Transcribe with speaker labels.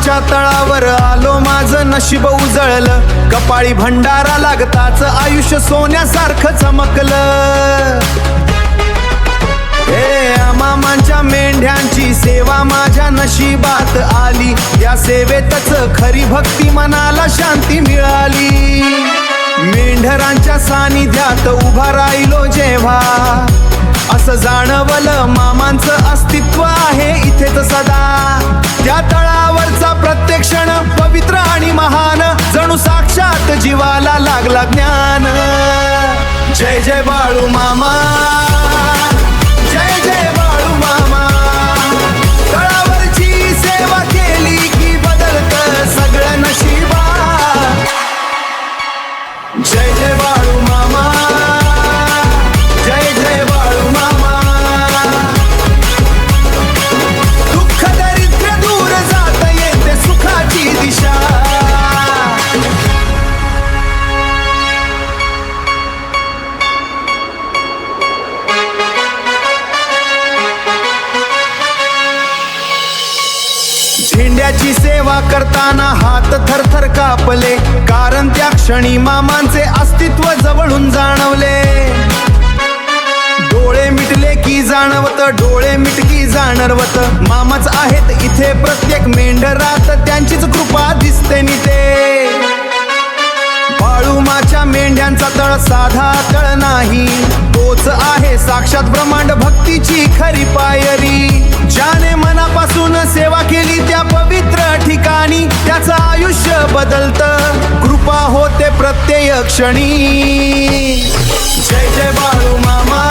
Speaker 1: मामांच्या तळावर आलो माझं नशीब उजळलं, कपाळी भंडारा लागताच आयुष्य सोन्यासारखं चमकलं. हे मामांच्या मेंढ्यांची सेवा माझ्या नशिबात आली, या सेवेतच खरी भक्ती मनाला शांती मिळाली. मेंढरांच्या सानिध्यात उभा राहिलो जेव्हा, असं जाणवलं मामांचं अस्तित्व आहे इथेच सदा. त्या तळावरचा प्रत्येक क्षण पवित्र आणि महान, जणू साक्षात जीवाला लागला ज्ञान. जय जय बाळू मामा, जय जय बाळू मामा. तळावरची सेवा केली की बदलतं सगळं नशिबा. जय जय बाळू मामा, जय जय बाळू मामा. दुःख दरिद्र दूर जात येते सुखाची दिशा. झेंड्याची सेवा करताना हात थरथर कापले, कारण त्या क्षणी मामांचे अस्तित्व जवळून जाणवले. डोळे मिटले की जाणवत, डोळे मिटकी जाणवत, मामाच आहेत इथे प्रत्येक मेंढरात, त्यांचीच कृपा दिसते निते. बाळूमाच्या मेंढ्यांचा तळ साधा तळ नाही, तोच आहे साक्षात ब्रह्मांड भक्तीची खरी पायरी. ज्याने मनापासून सेवा केली त्या पवित्र ठिकाणी, त्याचं आयुष्य बदलतं, कृपा होते प्रत्येक क्षणी. जय जय बाळू मामा.